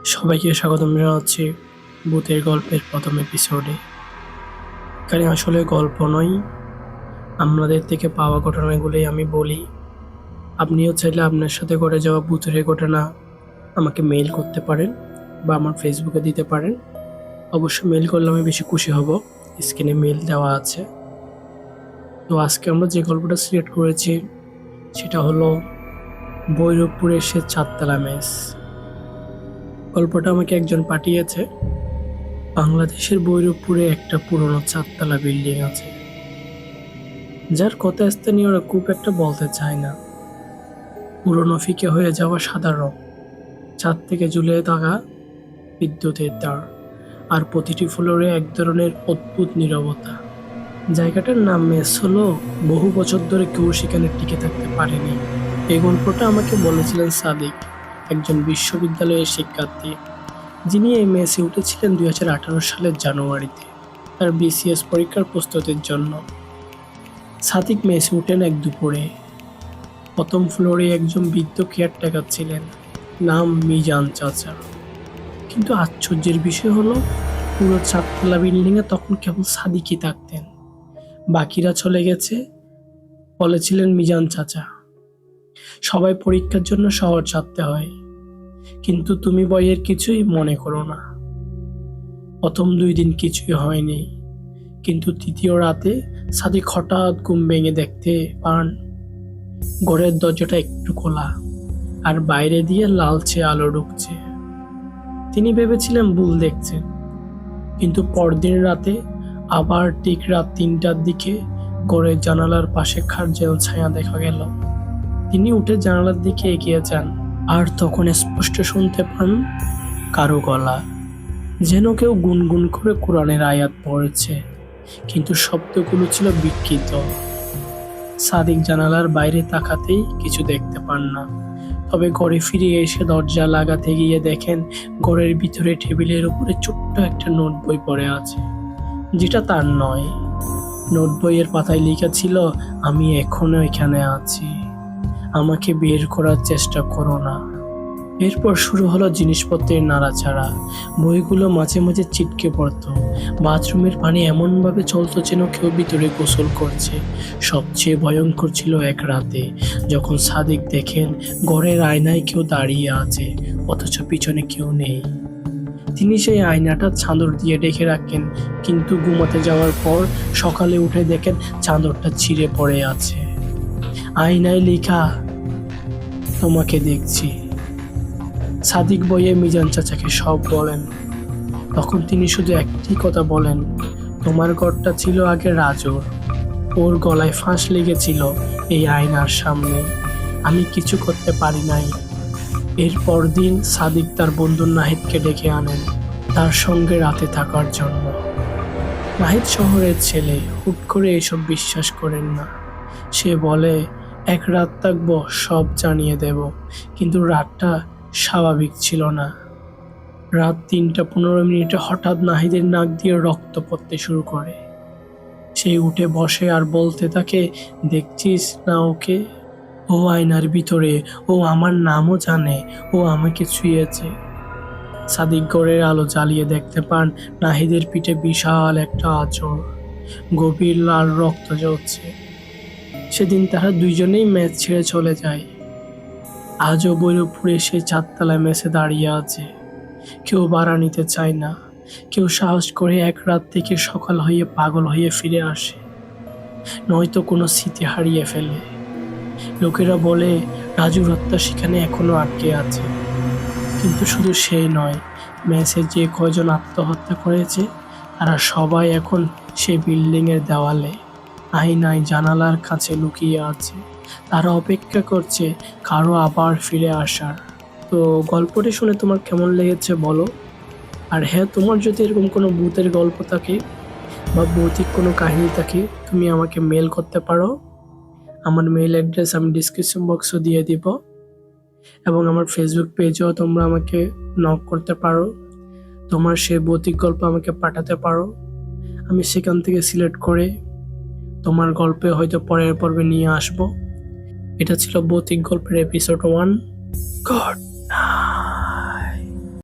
সবাইকে স্বাগতম জানাচ্ছি ভূতের গল্পের প্রথম এপিসোডে। এখানে আসলে গল্প নয়, আপনাদের থেকে পাওয়া ঘটনাগুলোই আমি বলি। আপনিও চাইলে আপনার সাথে ঘটে যাওয়া ভূতের ঘটনা আমাকে মেইল করতে পারেন বা আমার ফেসবুকে দিতে পারেন। অবশ্যই মেইল করলে আমি বেশি খুশি হব। স্ক্রিনে মেইল দেওয়া আছে। তো আজকে আমরা যে গল্পটা সিলেক্ট করেছি সেটা হলো ভৈরবপুরের সে চারতলা মেস। গল্পটা আমাকে একজন পাঠিয়েছে। বাংলাদেশের ভৈরবপুরে একটা পুরনো চারতলা বিল্ডিং আছে, যার কথা স্থানীয়রা খুব একটা বলতে চায় না। পুরনো ফিকে হয়ে যাওয়া সাদা রং, ছাদ থেকে ঝুলে থাকা বিদ্যুতের তার, আর প্রতিটি ফ্লোরে এক ধরনের অদ্ভুত নীরবতা। জায়গাটার নাম মেস হলো বহু বছর ধরে কেউ সেখানে টিকে থাকতে পারেনি। এই গল্পটা আমাকে বলেছিলেন সাদিক, একজন বিশ্ববিদ্যালয়ের শিক্ষার্থী, যিনি এই মেসে উঠেছিলেন 2018 সালের জানুয়ারিতে তার বিসিএস পরীক্ষার প্রস্তুতির জন্য। সাদিক মেসে উঠেন এক দুপুরে। প্রথম ফ্লোরে একজন বৃদ্ধ কেয়ারটেকার ছিলেন, নাম মিজান চাচা। কিন্তু আশ্চর্যের বিষয় হলো পুরো চারতলা বিল্ডিংয়ে তখন কেবল সাদিকই থাকতেন। বাকিরা চলে গেছে, বলেছিলেন মিজান চাচা। সবাই পরীক্ষার জন্য শহর ছাড়তে হয়, কিন্তু তুমি বইয়ের কিছুই মনে করো না। প্রথম 2 দিন কিছুই হয়নি, কিন্তু তৃতীয় রাতে সাদিক হঠাৎ ঘুম ভেঙে দেখতে পান ঘরের দরজাটা একটু খোলা আর বাইরে দিয়ে লালচে আলো ঢুকছে। তিনি ভেবেছিলেন ভুল দেখছেন, কিন্তু পরদিন রাতে আবার ঠিক রাত 3টার দিকে ঘরের জানালার পাশে খারজেল ছায়া দেখা গেল। তিনি উঠে জানালার দিকে এগিয়ে যান, আর তখন স্পষ্ট শুনতে পান কারো গলা, যেন কেউ গুনগুন করে কোরআনের আয়াত পড়েছে, কিন্তু শব্দগুলো ছিল বিকৃত। সাদিক জানালার বাইরে তাকাতেই কিছু দেখতে পান না, তবে ঘরে ফিরে এসে দরজা লাগাতে গিয়ে দেখেন ঘরের ভিতরে টেবিলের উপরে ছোট্ট একটা নোট বই পড়ে আছে, যেটা তার নয়। নোট বইয়ের পাতায় লেখা ছিল, আমি এখনো এখানে আছি, আমাকে বের করার চেষ্টা করো না। এরপর শুরু হলো জিনিসপত্রের নাড়াচাড়া। বইগুলো মাঝে মাঝে ছিটকে পড়তো। বাথরুমের পানি এমনভাবে চলতো যেন কেউ ভিতরে গোসল করছে। সবচেয়ে ভয়ঙ্কর ছিল এক রাতে, যখন সাদিক দেখেন ঘরের আয়নায় কেউ দাঁড়িয়ে আছে, অথচ পিছনে কেউ নেই। তিনি সেই আয়নাটা চাদর দিয়ে ঢেকে রাখেন, কিন্তু ঘুমাতে যাওয়ার পর সকালে উঠে দেখেন চাদরটা ছিঁড়ে পড়ে আছে। আয়নায় লেখা, তোমাকে দেখছি। সাদিক বইয়ে মিজান চাচাকে সব বলেন। তখন তিনি শুধু একটি কথা বলেন, তোমার ঘরটা ছিল আগে রাজুর, ওর গলায় ফাঁস লেগেছিল এই আয়নার সামনে, আমি কিছু করতে পারি নাই। এর পরদিন সাদিক তার বন্ধু নাহিদকে ডেকে আনেন তার সঙ্গে রাতে থাকার জন্য। নাহিদ শহরের ছেলে, হুট করে এসব বিশ্বাস করেন না। সে বলে, এক রাত থাকবো, সব জানিয়ে দেব। কিন্তু রাতটা স্বাভাবিক ছিল না। রাত 3টা 15 মিনিটে হঠাৎ নাহিদের নাক দিয়ে রক্ত পড়তে শুরু করে। সে উঠে বসে আর বলতে থাকে, দেখছিস না ওকে, ও আয়নার ভিতরে, ও আমার নামও জানে, ও আমাকে ছুঁয়েছে। সাদিক ঘরের আলো জ্বালিয়ে দেখতে পান নাহিদের পিঠে বিশাল একটা আঁচড়, গভীর লাল রক্ত ঝরছে। সেদিন তারা দুইজনেই মেস ছেড়ে চলে যায়। আজও ভৈরবপুরে সে চারতলায় মেসে দাঁড়িয়ে আছে। কেউ ভাড়া নিতে চায় না, কেউ সাহস করে এক রাত থেকে সকাল হয়ে পাগল হয়ে ফিরে আসে, নয়তো কোনো স্মৃতি হারিয়ে ফেলে। লোকেরা বলে রাজুর হত্যা সেখানে এখনো আটকে আছে, কিন্তু শুধু সেই নয়, মেসে যে কয়জন আত্মহত্যা করেছে তারা সবাই এখন সেই বিল্ডিংয়ের দেওয়ালে, আয়নায়, জানালার কাছে লুকিয়ে আছে। তারা অপেক্ষা করছে কারো আবার ফিরে আসার। তো গল্পটি শুনে তোমার কেমন লেগেছে বলো। আর হ্যাঁ, তোমার যদি এরকম কোনো ভূতের গল্প থাকে বা ভৌতিক কোনো কাহিনী থাকে, তুমি আমাকে মেল করতে পারো। আমার মেল অ্যাড্রেস আমি ডিসক্রিপশন বক্সও দিয়ে দিব, এবং আমার ফেসবুক পেজেও তোমরা আমাকে নক করতে পারো। তোমার সেই ভৌতিক গল্প আমাকে পাঠাতে পারো, আমি সেখান থেকে সিলেক্ট করে তোমার গল্পে হয়তো পরের পর্বে নিয়ে আসবো। এটা ছিল ভৌতিক গল্পের এপিসোড 1। গড।